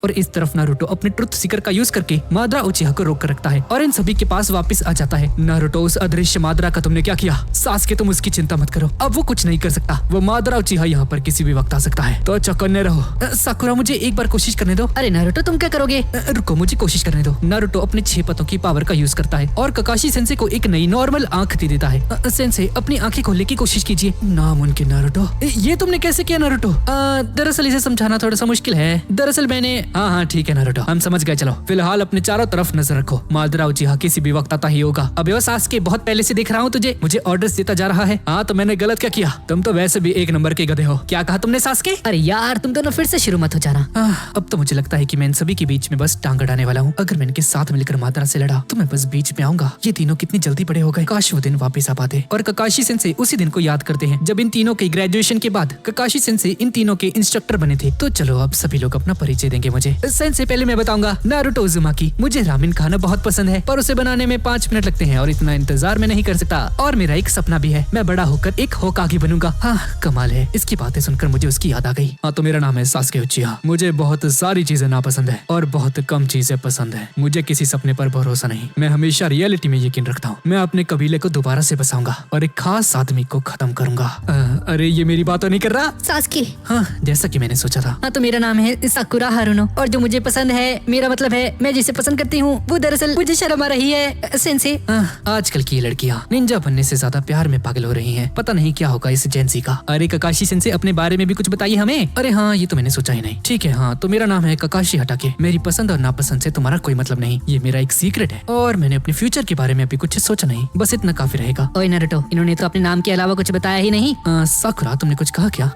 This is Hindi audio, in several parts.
और इस तरफ नारुतो अपने ट्रुथ सीकर का यूज करके मादरा उचिहा को रोक कर रखता है और इन सभी के पास वापस आ जाता है। नारुतो, उस अदृश्य मादरा का तुमने क्या किया? सासके, तुम उसकी चिंता मत करो, अब वो कुछ नहीं कर सकता। वो मादरा उचिहा यहाँ पर किसी भी वक्त आ सकता है, तो चौकन्ने रहो। साकुरा, मुझे एक बार कोशिश करने दो। अरे नारुतो, तुम क्या करोगे? रुको, मुझे कोशिश करने दो। नारुतो अपने 6 पतों की पावर का यूज करता है और ककाशी सेंसे को एक नई नॉर्मल आंख दे देता है। सेंसे, अपनी आंखें खोलने की कोशिश कीजिए। नामुमकिन नारुतो, ये तुमने कैसे किया नारुतो? दरअसल इसे समझाना थोड़ा सा मुश्किल है। दरअसल मैंने हाँ ठीक है नारुतो, हम समझ गए। चलो फिलहाल अपने चारों तरफ नजर रखो, मादरा उचिहा किसी भी वक्त आता ही होगा। अबे वो सासके, बहुत पहले से देख रहा हूँ तुझे, मुझे ऑर्डर्स देता जा रहा है। हाँ तो मैंने गलत क्या किया? तुम तो वैसे भी एक नंबर के गधे हो। क्या कहा तुमने सासके? अरे यार, तुम दोनों फिर से शुरू मत हो जाना। अब तो मुझे लगता है कि मैं इन सभी के बीच में बस टांग अड़ाने वाला हूँ। अगर मैं इनके साथ मिलकर मादरा से लड़ा तो मैं बस बीच में आऊंगा। ये तीनों कितनी जल्दी बड़े हो गए, काश वो दिन वापस आ पाते। और ककाशी सेंसे उसी दिन को याद करते हैं जब इन तीनों के ग्रेजुएशन के बाद ककाशी सेंसे इन तीनों के इंस्ट्रक्टर बने थे। तो चलो अब सभी लोग अपना परिचय देंगे मुझे। सेंसे, पहले मैं बताऊंगा, नारुतो उज़ुमाकी। मुझे रामेन खाना बहुत पसंद है, पर उसे बनाने में 5 मिनट लगते हैं और इतना इंतजार मैं नहीं कर सकता। और मेरा एक सपना भी है, मैं बड़ा होकर एक होकागे बनूंगा। हाँ कमाल है, इसकी बातें सुनकर मुझे उसकी याद आ गई। हाँ तो मेरा नाम है सासके उचिहा। मुझे बहुत सारी चीजें नापसंद है और बहुत कम चीजें पसंद है। मुझे किसी सपने पर भरोसा नहीं, मैं हमेशा रियलिटी में यकीन रखता हूँ। मैं अपने कबीले को दोबारा से बसाऊंगा और एक खास आदमी को खत्म करूंगा। अरे ये मेरी बात तो नहीं कर रहा? सासके, हाँ जैसा कि मैंने सोचा था। हाँ तो मेरा नाम है साकुरा हारुनो और जो मुझे पसंद है, मेरा मतलब है मैं जिसे पसंद करती हूँ वो दरअसल मुझे शर्म आ रही है। सेंसे, आजकल की लड़कियाँ निंजा बनने से ज्यादा प्यार में पागल हो रही हैं। पता नहीं क्या होगा इस जेंसी का। अरे ककाशी सेंसे, अपने बारे में भी कुछ बताइए हमें। अरे हाँ, ये तो मैंने सोचा ही नहीं। ठीक है, हाँ तो मेरा नाम है ककाशी हटाके। मेरी पसंद और नापसंद से तुम्हारा कोई मतलब नहीं, ये मेरा एक सीक्रेट है और मैंने अपने फ्यूचर के बारे में अभी कुछ सोचा नहीं, बस इतना काफी रहेगा। ओए नारुतो, इन्होंने तो अपने नाम के अलावा कुछ बताया ही नहीं। साकुरा, तुमने कुछ कहा क्या?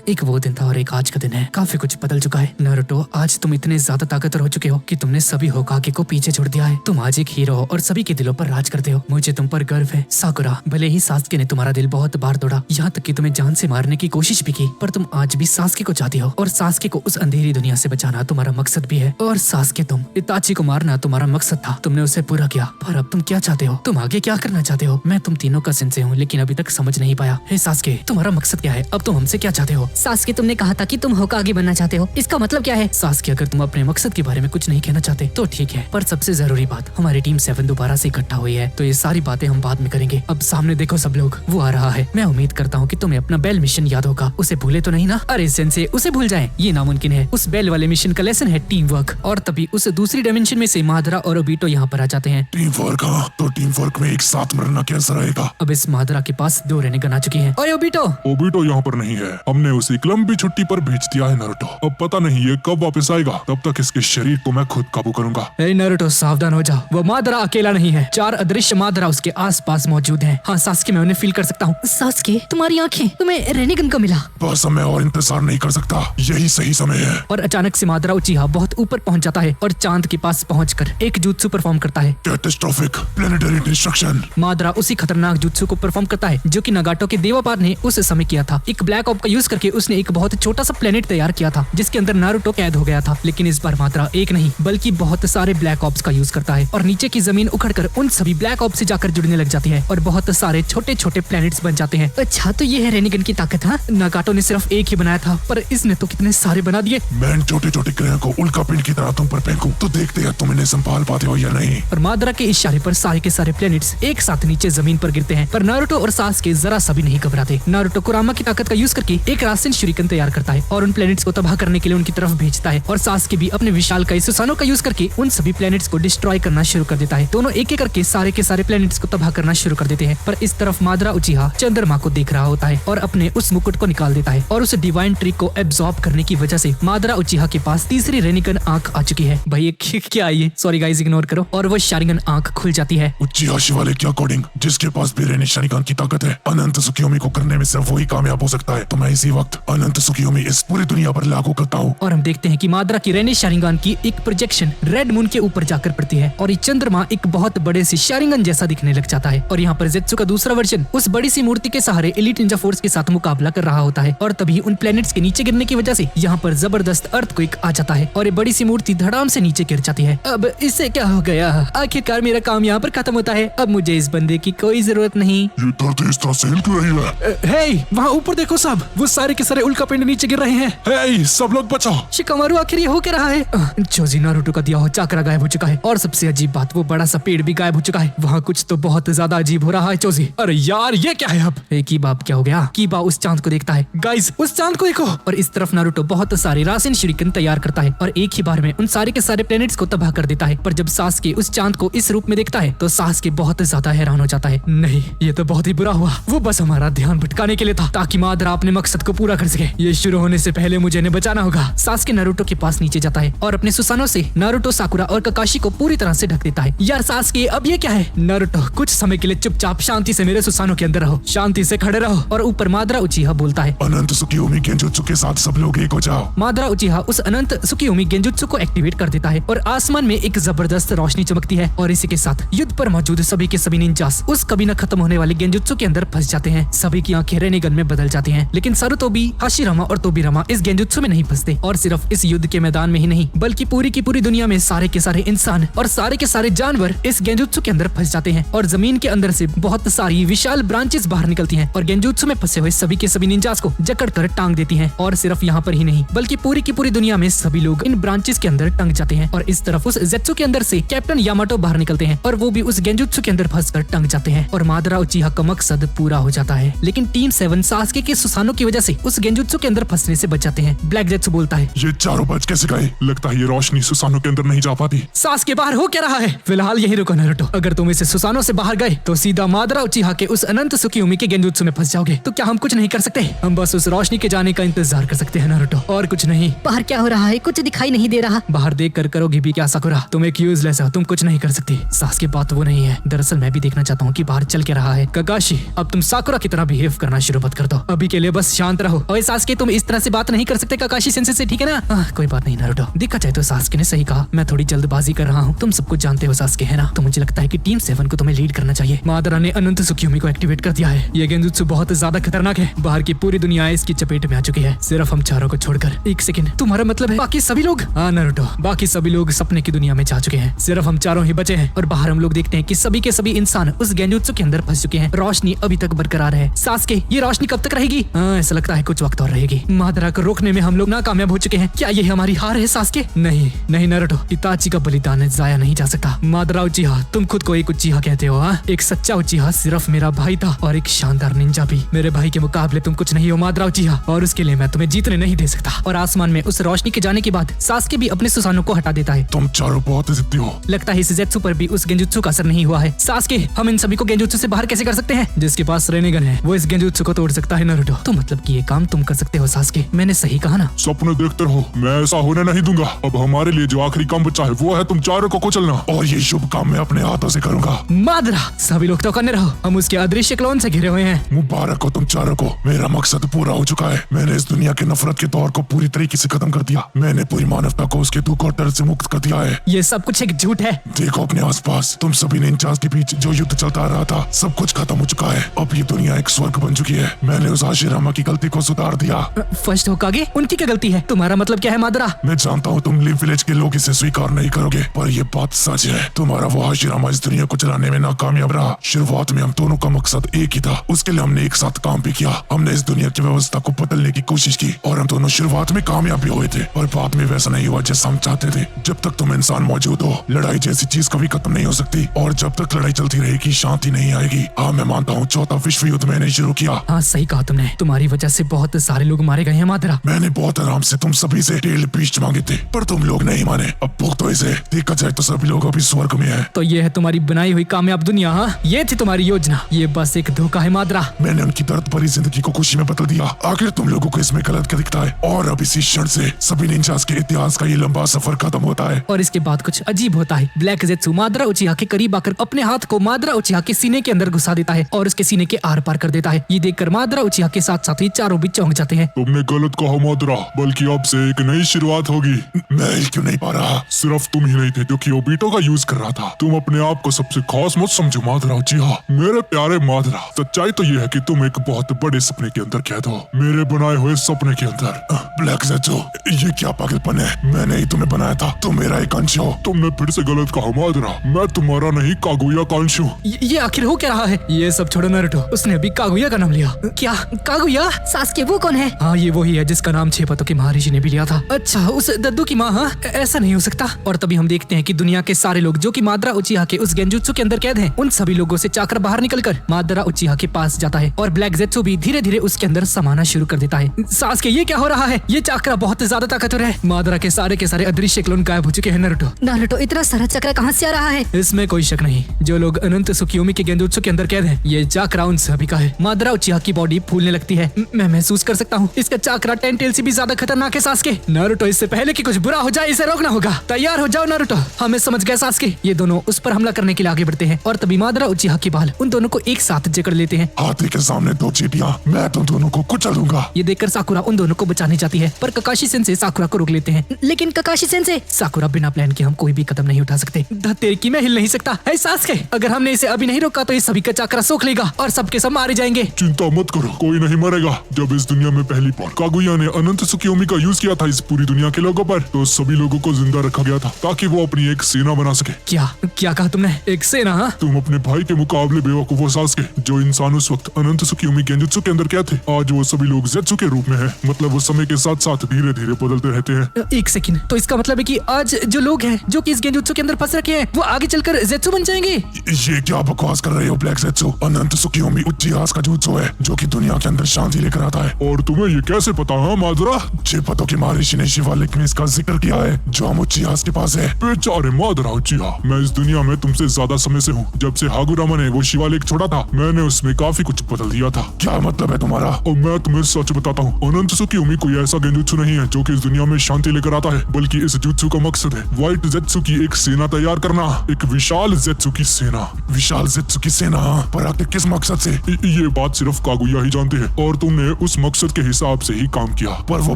एक वो दिन था और एक आज का दिन है, काफी कुछ बदल चुका है। नारुतो, आज तुम इतने ज्यादा ताकतवर हो चुके हो कि तुमने सभी होकागे को पीछे छोड़ दिया है। तुम आज एक हीरो हो और सभी के दिलों पर राज करते हो। मुझे तुम पर गर्व है साकुरा। भले ही सासके ने तुम्हारा दिल बहुत बार तोड़ा, यहाँ तक कि तुम्हें जान से मारने की कोशिश भी की, पर तुम आज भी सासके को चाहती हो और सासके को उस अंधेरी दुनिया से बचाना तुम्हारा मकसद भी है। और सासके, तुम इताची को मारना तुम्हारा मकसद था, तुमने उसे पूरा किया। पर अब तुम क्या चाहते हो? तुम आगे क्या करना चाहते हो? मैं तुम तीनों का सेंसे हूँ, लेकिन अभी तक समझ नहीं पाया। हे सासके, तुम्हारा मकसद क्या है? अब तुम हमसे क्या चाहते हो? सासके, तुमने कहा था कि तुम होकागे बनना चाहते हो, इसका मतलब क्या है? सासके, अगर तुम अपने मकसद के बारे में कुछ नहीं कहना चाहते तो ठीक है, पर सबसे जरूरी बात, हमारी टीम 7 दोबारा से इकट्ठा हुई है, तो ये सारी बातें हम बाद में करेंगे। अब सामने देखो सब लोग, वो आ रहा है। मैं उम्मीद करता हूँ कि तुम्हें अपना बेल मिशन याद होगा, उसे भूले तो नहीं ना? अरे सेंसे, उसे भूल जाएं, ये नामुमकिन है। उस बेल वाले मिशन का लेसन है टीम वर्क, और तभी उस दूसरी डायमेंशन में से मादरा और ओबिटो यहाँ पर आ जाते हैं। Team work? हाँ, तो टीम वर्क में एक साथ मरना कैसा रहेगा? अब इस मादरा के पास 2 रेनेगन आ चुकी हैं। ओए ओबिटो यहाँ पर नहीं है, हमने उसे एक लंबी छुट्टी पर भेज दिया है नारुतो। अब पता नहीं ये कब वापस आएगा, तब तक इसके शरीर को मैं खुद काबू करूंगा। नारुतो, सावधान हो जा, वो मादरा अकेला नहीं है, 4 अदृश्य मादरा उसके आसपास मौजूद हैं। हाँ सासके, मैं उन्हें फील कर सकता हूँ। सासके, तुम्हारी आंखें, तुम्हें रेनेगन को मिला। बस मैं और इंतजार नहीं कर सकता, यही सही समय है। और अचानक से मादरा उचिहा बहुत ऊपर पहुंच जाता है और चांद के पास पहुंचकर एक जुत्सु परफॉर्म करता है। Catastrophic planetary destruction. मादरा उसी खतरनाक जुत्सु को परफॉर्म करता है जो कि नागाटो के देवापार ने उस समय किया था। एक ब्लैक ऑप का यूज करके उसने एक बहुत छोटा सा प्लेनेट तैयार किया था जिसके अंदर नारुतो कैद हो गया था। लेकिन इस बार मादरा एक नहीं बल्कि बहुत सारे ब्लैक ऑप्स का यूज करता है और नीचे की जमीन उखड़कर उन सभी ब्लैक ऑप्स से जाकर जुड़ने लग जाती है और बहुत सारे छोटे छोटे प्लैनेट्स बन जाते हैं। अच्छा, तो ये है रेनेगन की ताकत? हाँ, नागाटो ने सिर्फ एक ही बनाया था पर इसने तो कितने सारे बना दिए। मैं छोटे छोटे ग्रह को उल्का पिंड की तरह तुम पर फेंकूं तो देखते हैं तुम इन्हें संभाल पाते हो या नहीं। और मादरा के इशारे पर सारे के सारे प्लैनेट्स एक साथ नीचे जमीन पर गिरते हैं, पर नारुतो और सासके जरा सा भी नहीं घबराते। नारुतो कुरामा की ताकत का यूज करके एक रासेन शुरिकन तैयार करता है और उन प्लैनेट्स को तबाह करने के लिए उनकी तरफ भेजता है, और सासके भी अपने विशाल कई सुसानो का यूज करके उन सभी प्लैनेट्स को डिस्ट्रॉय करना शुरू कर देता है। दोनों एक एक करके सारे के सारे प्लैनेट्स को तबाह करना शुरू कर देते हैं, पर इस तरफ मादरा उचिहा चंद्रमा को देख रहा होता है और अपने उस मुकुट को निकाल देता है, और उस डिवाइन ट्री को एब्जॉर्ब करने की वजह से मादरा उचिहा के पास तीसरी रेनिगन आंख आ चुकी है। भाई क्या आई है, सॉरी गाइस, इग्नोर करो। और वो शारिगन आंख खुल जाती है। उचिहा शिवाले के अकॉर्डिंग जिसके पास भी रेनी शारिगन की ताकत है, अनंत सुकियोमी को करने में सिर्फ वही कामयाब हो सकता है। तो मैं इसी वक्त अनंत सुकियोमी इस पूरी दुनिया पर लागू करता हूँ। और हम देखते हैं कि मादरा की रेनी शारिगन की एक प्रोजेक्शन रेड मून के ऊपर जाकर पड़ती है और ये चंद्रमा एक बहुत बड़े से शारिगन जैसा दिखने लग जाता है। और यहाँ पर जेत्सु का दूसरा वर्जन उस बड़ी सी मूर्ति के सहारे एलीट निंजा फोर्स के साथ मुकाबला कर रहा होता है, और तभी उन प्लैनेट्स के नीचे गिरने की वजह से यहाँ पर जबरदस्त अर्थक्वेक आ जाता है और ये बड़ी सी मूर्ति धड़ाम से नीचे गिर जाती है। अब इससे क्या हो गया? आखिरकार मेरा काम यहाँ पर खत्म होता है। अब मुझे इस बंदे की कोई जरूरत नहीं। ये धरती इस तरह से हिल क्यों रही है? हे, वहाँ ऊपर देखो सब, वो सारे के सारे उल्का पिंड नीचे गिर रहे हैं। हे, सब लोग बचाओ। शिकामारू आखिर आखिर ये हो क्या रहा है? चोजी, नारुतो का दिया हुआ चाकरा गायब हो चुका है और सबसे अजीब बात, वो बड़ा सा पेड़ भी गायब हो चुका है। वहाँ कुछ तो बहुत ज्यादा अजीब हो रहा है चोजी। अरे यार ये क्या है अब? कीबा क्या हो गया? कीबा उस चांद को देखता है। गाइस उस चांद को देखो। और इस तरफ नारुतो बहुत सारे रासेन शuriken तैयार करता है और एक ही बार में उन सारे के सारे प्लेनेट्स को तबाह कर देता है। पर जब सासके उस चांद को इस रूप में देखता है तो सासके बहुत ज्यादा हैरान हो जाता है। नहीं, ये तो बहुत ही बुरा हुआ। वो बस हमारा ध्यान भटकाने के लिए था ताकि मादरा अपने मकसद को पूरा कर सके। ये शुरू होने से पहले मुझे इन्हें बचाना होगा। सासके नारुतो के पास नीचे जाता है और अपने सुसानो से नारुतो, साकुरा और ककाशी को पूरी तरह से ढक देता है। यार सासके, अब ये क्या है? नारुतो, कुछ समय के लिए चुपचाप शांति से मेरे सुसानो के अंदर रहो, शांति से खड़े रहो। और ऊपर मादरा उचिहा बोलता है, अनंत सुकियोमी गेंजुत्सु के साथ सब लोग एक हो जाओ। मादरा उचिहा उस अनंत सुकियोमी गेंजुत्सु को एक्टिवेट कर देता है और आसमान में एक जबरदस्त रोशनी चमकती है और इसी के साथ युद्ध पर मौजूद सभी के सभी निंजास उस कभी न खत्म होने वाले गेंजुत्सु के अंदर फंस जाते हैं। सभी की आंखें रेनेगन में बदल जाती हैं। लेकिन सारुतोबी, हाशिरामा और तोबिरामा इस गेंजुत्सु में नहीं फंसते। और सिर्फ इस युद्ध के मैदान में ही नहीं बल्कि पूरी की पूरी दुनिया में सारे के सारे इंसान और सारे के सारे जानवर इस गेंजुत्सु के अंदर फंस जाते हैं और जमीन के अंदर से बहुत सारी विशाल ब्रांचेस बाहर निकलती हैं और गेंजुत्सु में फंसे हुए सभी के सभी निंजास को जकड़ कर टांग देती हैं। और सिर्फ यहाँ पर ही नहीं बल्कि पूरी की पूरी दुनिया में सभी लोग इन ब्रांचेस के अंदर टंग जाते हैं। और इस तरफ उस जेत्सु के अंदर से कैप्टन यामाटो बाहर निकलते हैं और वो भी उस गेंजुत्सु के अंदर फंसकर टंग जाते हैं और मादरा उचिहा का मकसद पूरा हो जाता है। लेकिन टीम 7 सासके के सुसानो की वजह से उस गेंजुत्सु के अंदर फंसने से बच जाते हैं। ब्लैक जेत्सु बोलता है, ये चारों बच कैसे गए? लगता है ये रोशनी सुसानो के अंदर नहीं जा पाती। सासके बाहर हो क्या रहा है? फिलहाल यही रुको नारुतो। अगर तुम इसे सुसानो से बाहर गए तो सीधा मादरा उचिहा के उस अनंत सुकियोमी के गेंजुत्सु में फंस जाओगे। तो क्या हम कुछ नहीं कर सकते? हम बस उस रोशनी के जाने का इंतजार कर सकते हैं नारुतो, और कुछ नहीं। बाहर क्या हो रहा है? कुछ दिखाई नहीं दे रहा। बाहर देख कर करोगी भी क्या साकुरा? तुम एक यूजलेस हो, तुम कुछ नहीं कर सकती। सासके बात वो नहीं है। दरअसल मैं भी देखना चाहता हूँ कि बाहर चल के रहा है। ककाशी, अब तुम साकुरा की तरह बिहेव करना शुरू मत कर दो। अभी के लिए बस शांत रहो। और सासके, तुम इस तरह से बात नहीं कर सकते ककाशी सेंसे से, ठीक है ना? कोई बात नहीं नारुतो। देखा जाए तो सासके ने सही कहा, मैं थोड़ी जल्दबाजी कर रहा हूँ। तुम सब कुछ जानते हो सासके, है ना? तो मुझे लगता है कि टीम 7 को तुम्हें लीड करना चाहिए। मादरा ने अनंत सुकियोमी को एक्टिवेट कर दिया है। ये गेंजुत्सु बहुत ज्यादा खतरनाक है। बाहर की पूरी दुनिया इसकी चपेट में आ चुकी है। सिर्फ हम चारों को छोड़कर। एक सेकंड, तुम्हारा मतलब है बाकी सभी लोग? हाँ नारुतो, बाकी सभी लोग सपने की दुनिया में जा चुके हैं। सिर्फ हम चारों ही बचे हैं और बाहर हम लोग देखते हैं कि सभी के सभी इंसान उस गेंजुत्सु के अंदर फंस चुके हैं। रोशनी अभी तक बरकरार है। सासके, ये रोशनी कब तक रहेगी? ऐसा लगता है कुछ वक्त और रहेगी। मादरा को रोकने में हम लोग नाकामयाब हो चुके हैं। क्या ये हमारी हार है सासके? नहीं नहीं नारुतो, इताची का बलिदान जाया नहीं जा सकता। मादरा उचिहा, तुम खुद को एक उचिहा कहते हो? हाँ, एक सच्चा उचिहा सिर्फ मेरा भाई था और एक शानदार निंजा भी। मेरे भाई के मुकाबले तुम कुछ नहीं हो मादरा उचिहा, और उसके लिए मैं तुम्हें जीतने नहीं दे सकता। और आसमान में उस रोशनी के जाने के बाद सासके भी अपने सुसानो को हटा देता है। तुम चारों बहुत जिद्दी हो। लगता है इस जेत्सु पर भी उस गेंजुत्सु का असर नहीं हुआ है। सासके, हम इन सभी को गेंजुत्सु से बाहर कैसे कर सकते हैं? जिसके पास रेनेगन है वो इस गेंजुत्सु को तोड़ सकता है नारुतो। तो मतलब कि ये काम तुम कर सकते हो सासके, मैंने सही कहा ना? सपने देखते रहो, मैं ऐसा होने नहीं दूंगा। अब हमारे लिए जो आखिरी काम बचा है वो है तुम चारों को कुचलना, और ये शुभ काम मैं अपने हाथों से करूंगा। मादरा, सभी लोग तो करने रहो, हम उसके अदृश्य क्लोन से घिरे हुए हैं। मुबारक हो तुम चारों को, मेरा मकसद पूरा हो चुका है। मैंने इस दुनिया के नफरत के दौर को पूरी तरीके से खत्म कर दिया। मैंने पूरी मानवता को उसके दुख और दर्द से मुक्त कर दिया है। ये सब कुछ एक झूठ है। देखो अपने आसपास, तुम सभी निंजास के बीच जो युद्ध चलता आ रहा था सब कुछ खत्म हो चुका है। अब ये दुनिया एक स्वर्ग बन चुकी है। मैंने उस हाशिरामा की गलती को सुधार दिया। फर्स्ट होकागे, उनकी क्या गलती है? तुम्हारा मतलब क्या है मादरा? मैं जानता हूँ तुम लिव विलेज के लोग इसे स्वीकार नहीं करोगे, पर ये बात सच है। तुम्हारा वो हाशिरामा इस दुनिया को चलाने में नाकामयाब रहा। शुरुआत में हम दोनों का मकसद एक ही था, उसके लिए हमने एक साथ काम भी किया। हमने इस दुनिया की व्यवस्था को बदलने की कोशिश की और हम दोनों शुरुआत में कामयाब भी हुए थे, और बाद में वैसा नहीं हुआ जैसा हम चाहते थे। जब तक तुम इंसान मौजूद हो, लड़ाई जैसी चीज कभी खत्म नहीं हो सकती, और जब तक लड़ाई चलती रहेगी शांति नहीं आएगी। हाँ, मैं मानता हूँ चौथा विश्व युद्ध मैंने शुरू किया। हाँ सही कहा तुमने, तुम्हारी वजह से बहुत सारे लोग मारे गए हैं मादरा। मैंने बहुत आराम से तुम सभी से तेल बीच मांगे थे, पर तुम लोग नहीं माने। अब भुगतो इसे। देखा जाए तो सभी लोग अभी स्वर्ग में है। तो ये है तुम्हारी बनाई हुई कामयाब दुनिया? हाँ, ये थी तुम्हारी योजना। ये बस एक धोखा है मादरा। मैंने उनकी दर्द भरी जिंदगी को खुशी में बदल दिया। आखिर तुम लोगों को इसमें गलत क्या दिखता है? और अब इसी क्षण से सभी निंजास के इतिहास का ये लंबा सफर खत्म होता है। और इसके बाद कुछ अजीब होता है। ब्लैक जेत्सु मादरा उचिहा के करीब आकर अपने हाथ को मादरा उचिहा के सीने के अंदर घुसा देता है और उसके सीने के आर पार कर देता है। ये देखकर मादरा उचिहा के साथ साथ ही चारों भी चौंक जाते हैं। तुमने गलत कहा मादरा, बल्कि अब से एक नई शुरुआत होगी। मैं ही क्यों नहीं पा रहा? सिर्फ तुम ही नहीं थे जो ओबीटो का यूज कर रहा था। तुम अपने आप को सबसे खास मत समझो मादरा उचिहा। मेरे प्यारे मादरा, सच्चाई तो ये है कि तुम एक बहुत बड़े सपने के अंदर कैद हो, मेरे बनाए हुए सपने के अंदर। ब्लैक जेत्सु, ये क्या पागलपन है? मैंने ही तुम्हें बनाया था, तुम मेरा एक अंश हो। तुमने फिर से गलत कहा मादरा, मैं तुम्हारा नहीं कागुया का अंश हूँ। ये आखिर हो क्या रहा है? ये सब छोड़ो नारुतो, उसने अभी कागुया का नाम लिया। क्या कागुया? सासके वो कौन है? हाँ, ये वही है जिसका नाम 6 पतों के महर्षि ने भी लिया था। अच्छा, उस दद्दू की माँ? हाँ, ऐसा नहीं हो सकता। और तभी हम देखते हैं कि दुनिया के सारे लोग जो कि मादरा उचिहा के उस गेंजुत्सु के अंदर कैद हैं, उन सभी लोगों से चाकर बाहर निकलकर मादरा उचिहा के पास जाता है और ब्लैक ज़ेत्सु भी धीरे धीरे उसके अंदर समाना शुरू कर देता है। सास्के, ये क्या हो रहा है? ये चाकरा बहुत ज्यादा ताकतवर है। मादरा के सारे अदृश्य क्लोन गायब हो चुके हैं। नारुतो, इतना सारा चक्र कहाँ से आ रहा है? इसमें कोई शक नहीं, जो लोग अनंत सुकियोमी के गेंजुत्सु के अंदर कैद हैं, ये चाकरा उन सभी का है। मादरा उचिहा की बॉडी फूलने लगती है। मैं महसूस कर सकता हूँ इसका चाकरा 10 टेल से भी ज्यादा खतरनाक है। सास्के, नारुतो, इससे पहले कि कुछ बुरा हो जाए इसे रोकना होगा। तैयार हो जाओ नारुतो। हमें समझ गए सास्के। ये दोनों उस पर हमला करने के लिए आगे बढ़ते हैं और तभी मादरा उचिहा की बाल उन दोनों को एक साथ जकड़ लेते हैं। हाथी के सामने 2 चींटियां, मैं तुम दोनों को कुचलूंगा। ये देखकर साकुरा उन दोनों को बचाने जाती है, पर ककाशी सेंसे साकुरा को रोक लेते हैं। लेकिन ककाशी सेंसे, साकुरा, बिना प्लान के हम कोई भी कदम नहीं उठा सकते। धत्तेरी की, मैं हिल नहीं सकता। है सास्के, अगर हमने इसे अभी नहीं रोका तो ये सभी का चाकरा सोख लेगा और सबके सब मारे जाएंगे। चिंता मत करो, कोई नहीं मरेगा। जब इस दुनिया में पहली बार कागुया ने अनंत सुकियोमी का यूज किया था इस पूरी दुनिया के लोगों पर, तो सभी लोगों को जिंदा रखा गया था ताकि वो अपनी एक सेना बना सके। क्या कहा तुमने? एक सेना? हाँ? तुम अपने भाई के मुकाबले बेवकूफ हो सास्के। जो इंसान उस वक्त अनंत सुकियोमी गेंजुत्सु के अंदर क्या थे, आज वो सभी लोग ज़ेत्सु के रूप में है। मतलब वो समय के साथ साथ धीरे धीरे बदलते रहते हैं। एक सेकंड, तो इसका मतलब है कि आज जो लोग हैं जो कि इस गेंजुत्सु के अंदर फंस रखे हैं, वो आगे चलकर ज़ेत्सु बन जाएंगे। ये क्या बकवास कर रहे हो ब्लैक ज़ेत्सु? अनंत सुकियोमी उचिहा का जुत्सु है जो कि दुनिया के अंदर शांति लेकर आता है। और तुम्हें ये कैसे पता? हाँ मादरा, चिपतो की महर्षि ने शिवालिक में इसका जिक्र किया है जो हम उचिहा के पास है। बेचारे मादरा उचिहा, मैं इस दुनिया में तुमसे ज्यादा समय से हूँ। जब से हागुरामा ने वो शिवालिक छोड़ा था, मैंने उसमें काफी कुछ बदल दिया था। क्या मतलब है तुम्हारा? और मैं तुम्हें सच बताता हूँ, अनंत सुकियोमी कोई ऐसा गेंजुत्सु नहीं है जो कि इस दुनिया में शांति लेकर आता है, बल्कि इस जुत्सु का मकसद है व्हाइट ज़ेत्सु की एक सेना तैयार करना। एक विशाल ज़ेत्सु की सेना। विशाल ज़ेत्सु की सेना? पर आखिर किस मकसद से? ये बात सिर्फ कागुया ही जानते हैं और तुमने उस मकसद के हिसाब से ही काम किया। पर वो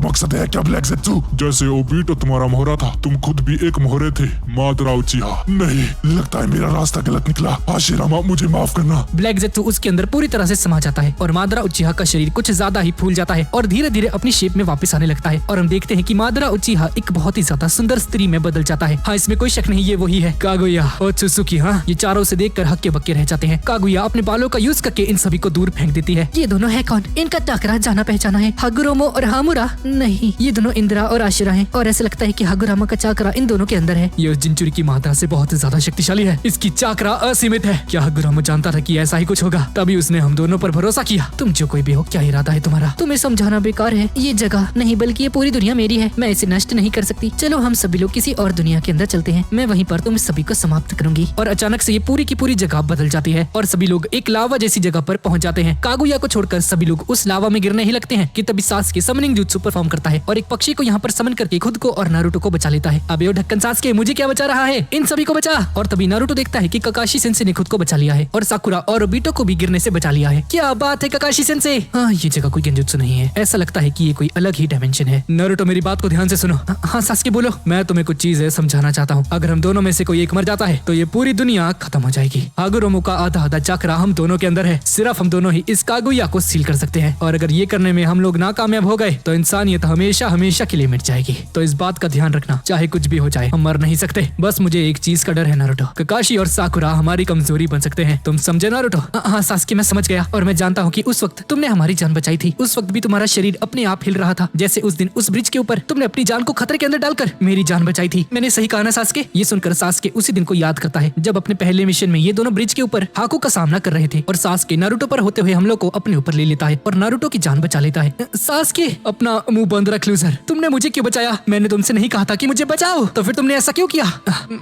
मकसद है क्या ब्लैक ज़ेत्सु? जैसे ओबीटो तुम्हारा मोहरा था, तुम खुद भी एक मोहरे थे मादरा उचिहा। नहीं, लगता है मेरा रास्ता गलत निकला। हाशिरामा, मुझे माफ करना। ब्लैक ज़ेत्सु उसके अंदर पूरी तरह से समा जाता है और मादरा उचिहा का शरीर कुछ ज्यादा ही फूल जाता है और धीरे धीरे अपनी शेप में वापस आने लगता है। और हम देखते हैं कि मादरा उचिहा एक बहुत ही ज्यादा सुंदर स्त्री में बदल जाता है। हाँ, इसमें कोई शक नहीं, ये वही है कागुया ओत्सुसुकी। हाँ, ये चारों से देखकर हक्के बक्के रह जाते हैं। कागुया अपने बालों का यूज करके इन सभी को दूर फेंक देती है। ये दोनों है कौन? इनका टाकरा जाना पहचाना है। हागुरोमो और हामुरा? नहीं, ये दोनों इंदिरा और आशिरा हैं और ऐसा लगता है कि हागुरामा का चाकरा इन दोनों के अंदर है। ये जिंचुरी की मात्रा से बहुत ज्यादा शक्तिशाली है। इसकी चाकरा असीमित है। क्या हागुरामा जानता था कि ऐसा ही कुछ होगा? तभी उसने हम दोनों पर भरोसा किया। तुम जो कोई भी हो, क्या इरादा है तुम्हारा? तुम्हें समझाना बेकार है। ये जगह नहीं बल्कि ये पूरी दुनिया मेरी है, मैं इसे नष्ट नहीं कर सकती। चलो हम सभी लोग किसी और दुनिया के अंदर चलते हैं, मैं वहीं पर तुम सभी को समाप्त करूंगी। और अचानक से ये पूरी की पूरी जगह बदल जाती है और सभी लोग एक लावा जैसी जगह पर पहुंच जाते हैं। कागुया को छोड़कर सभी लोग उस लावा में गिरने ही लगते हैं कि तभी सास्के समनिंग जुत्सु परफॉर्म करता है और एक पक्षी को यहाँ पर समन करके खुद को और नारुतो को बचा लेता है। अबे ओ ढक्कन सास्के, मुझे क्या बचा रहा है? इन सभी को बचा। और तभी नारुतो देखता है कि ककाशी सेंसे ने खुद को बचा लिया है और साकुरा और ओबीटो को भी गिरने से बचा लिया है। क्या बात है ककाशी सेंसे? हाँ, ये जगह कोई गेंजुत्सु नहीं है, ऐसा लगता है कि ये कोई अलग ही डायमेंशन है। नारुतो, मेरी बात को ध्यान से सुनो। हाँ सास्के, बोलो। मैं तुम्हें कुछ चीजें समझाना चाहता हूँ। अगर हम दोनों में से कोई एक मर जाता है तो ये पूरी दुनिया खत्म हो जाएगी। हागुरोमो का आधा चाकरा हम दोनों के अंदर है। सिर्फ हम दोनों ही इस कागुया को सील कर सकते हैं और अगर ये करने में हम लोग नाकामयाब हो गए तो इंसानियत हमेशा हमेशा के लिए मिट जाएगी। तो इस बात का ध्यान रखना, चाहे कुछ भी हो जाए हम मर नहीं सकते। बस मुझे एक चीज का डर है नारुतो, ककाशी और साकुरा हमारी कमजोरी बन सकते हैं। तुम समझे नारुतो? हाँ सास्के, मैं समझ गया और मैं जानता हूँ कि उस वक्त तुमने हमारी जान बचाई थी। उस वक्त भी तुम्हारा शरीर अपने आप हिल रहा था, जैसे उस दिन उस ब्रिज के ऊपर तुमने अपनी जान को खतरे के अंदर डालकर मेरी जान बचाई थी। मैंने सही कहा ना सास्के? ये सुनकर सास्के उसी दिन को याद करता है जब अपने पहले मिशन में ये दोनों ब्रिज के ऊपर हाकू का सामना कर रहे थे और सास्के नारुतो पर होते हुए हमलों को अपने ऊपर ले लेता है और नारुतो की जान बचा लेता है। सास्के, अपना मुंह बंद रख लूजर। तुमने मुझे क्यों बचाया? मैंने तुमसे नहीं कहा था कि मुझे बचाओ, तो फिर तुमने ऐसा क्यों किया?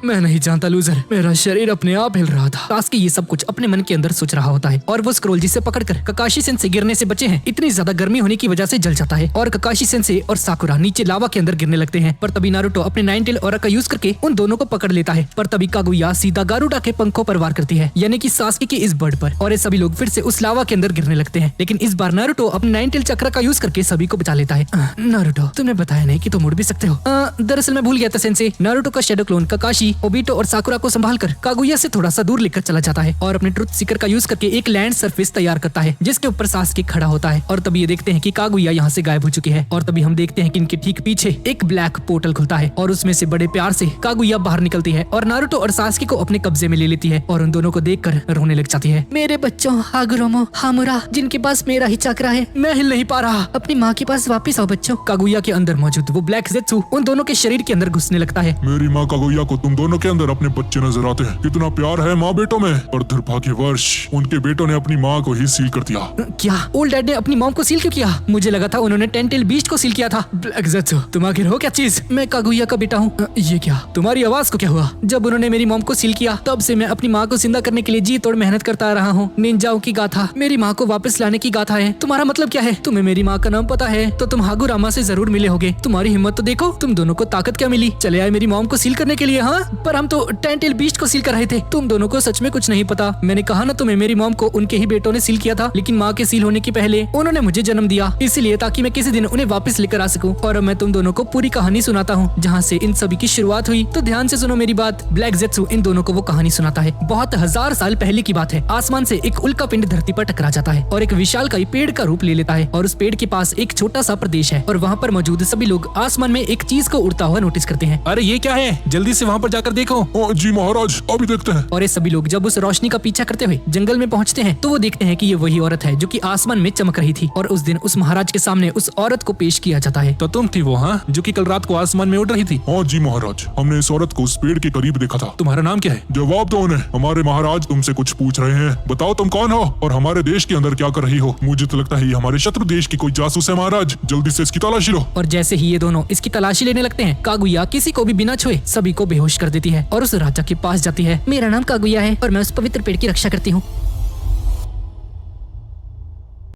मैं नहीं जानता लूजर, मेरा शरीर अपने आप हिल रहा था। सास्के ये सब कुछ अपने मन के अंदर सोच रहा होता है और वो स्क्रोल जिसे पकड़कर ककाशी सेंसे गिरने से बचे हैं, इतनी ज्यादा गर्मी होने की वजह से जल जाता है और ककाशी सेंसे और साकुरा नीचे लावा के अंदर गिरने लगते हैं। पर तभी नारुतो अपने 9 टेल ऑरा का यूज करके उन दोनों को पकड़ लेता है। पर तभी कागुया सीधा गारुडा के पंखों पर वार करती है, यानी कि सास्के के इस बर्ड पर, और ये सभी लोग फिर से उस लावा के अंदर गिरने लगते हैं। लेकिन इस बार नारुतो अपने 9 टेल चक्र का यूज करके सभी को बचा लेता है। नारुतो, तुमने बताया नहीं कि तुम उड़ भी सकते हो? दरअसल मैं भूल गया था सेंसे। नारुतो का शैडो क्लोन ककाशी ओबीटो और साकुरा को संभालकर कागुया से थोड़ा सा दूर लेकर चला जाता है और अपने ट्रुथ सीकर का यूज करके एक लैंड सरफेस तैयार करता है जिसके ऊपर सास्के खड़ा होता है। और तभी ये देखते हैं कि कागुया यहाँ से गायब हो चुकी है और तभी हम देखते हैं कि इनके ठीक पीछे एक ब्लैक पोर्टल खुलता है और उसमें से बड़े प्यार से कागुया बाहर निकलती है और नारुतो और सास्के को अपने कब्जे में ले लेती है और उन दोनों को देखकर रोने लग जाती है। मेरे बच्चों हागुरोमो, हामुरा, जिनके पास मेरा ही चक्रा है, मैं हिल नहीं पा रहा। अपनी माँ के पास वापिस आओ बच्चों। कागुया के अंदर मौजूद बावजूद वो ब्लैक ज़ेत्सु उन दोनों के शरीर के अंदर घुसने लगता है। मेरी माँ कागुया को तुम दोनों के अंदर अपने बच्चे नजर आते हैं। कितना प्यार है माँ बेटों में, पर दुर्भाग्यवश उनके बेटों ने अपनी माँ को ही सील कर दिया। क्या ओल्ड डैड ने अपनी मॉम को सील क्यों किया? मुझे लगा था उन्होंने टेंटेल बीस्ट को सील किया था। ब्लैक ज़ेत्सु, तुम आखिर हो क्या चीज? मैं कागुया का बेटा हूँ। ये क्या, तुम्हारी आवाज को क्या हुआ? जब उन्होंने मेरी मॉम को सील किया तब से मैं अपनी माँ को जिंदा करने के लिए जी तोड़ मेहनत करता रहा हूँ। निंजाओं की गाथा, मेरी माँ को वापस लाने की गाथा है। तुम्हारा मतलब क्या है? तुम्हें मेरी माँ का नाम पता है तो तुम हागुरामा से जरूर मिले होगे। तुम्हारी हिम्मत तो देखो, तुम दोनों को ताकत क्या मिली? चले आए मेरी मॉम को सील करने के लिए। हाँ, पर हम तो टेंटेल बीस्ट को सील कर रहे थे। तुम दोनों को सच में कुछ नहीं पता। मैंने कहा ना तुम्हें, मेरी मॉम को उनके ही बेटों ने सील किया था, लेकिन माँ के सील होने के पहले उन्होंने मुझे जन्म दिया, इसलिए ताकि मैं किसी दिन उन्हें वापस लेकर आ सकूं। और अब मैं तुम दोनों को पूरी कहानी सुनाता हूँ जहाँ से इन सभी की शुरुआत हुई। तो ध्यान से सुनो मेरी बात। ब्लैक ज़ेत्सु इन दोनों को वो कहानी सुनाता है। बहुत हजार साल पहले की बात है। आसमान से एक उल्का पिंड धरती पर टकरा जाता है और एक विशालकाय पेड़ का रूप ले लेता है। और उस पेड़ के पास एक छोटा सा प्रदेश है और वहाँ पर मौजूद सभी लोग आसमान में एक चीज को उड़ता हुआ नोटिस करते हैं। अरे ये क्या है? जल्दी से वहाँ पर जाकर देखो। जी महाराज, अभी देखते हैं। और ये सभी लोग जब उस रोशनी का पीछा करते हुए जंगल में पहुँचते हैं तो वो देखते हैं कि ये वही औरत है जो कि आसमान में चमक रही थी। और उस दिन उस महाराज के सामने उस औरत को पेश किया जाता है। तो तुम थी वो, हाँ, जो कि कल रात को आसमान में उड़ रही थी? हाँ जी महाराज, हमने इस औरत को उस पेड़ के करीब देखा था। तुम्हारा नाम क्या है? जवाब दो उन्हें। हमारे महाराज तुमसे कुछ पूछ रहे हैं। बताओ तुम कौन हो और हमारे देश के अंदर क्या कर रही हो? मुझे तो लगता है ये हमारे शत्रु देश की कोई जासूस है महाराज। जल्दी से इसकी तलाशी लो। और जैसे ही ये दोनों इसकी तलाशी लेने लगते हैं, कागुया किसी को भी बिना छुए सभी को बेहोश कर देती है और उस राजा के पास जाती है। मेरा नाम कागुया है और मैं उस पवित्र पेड़ की रक्षा करती हूँ।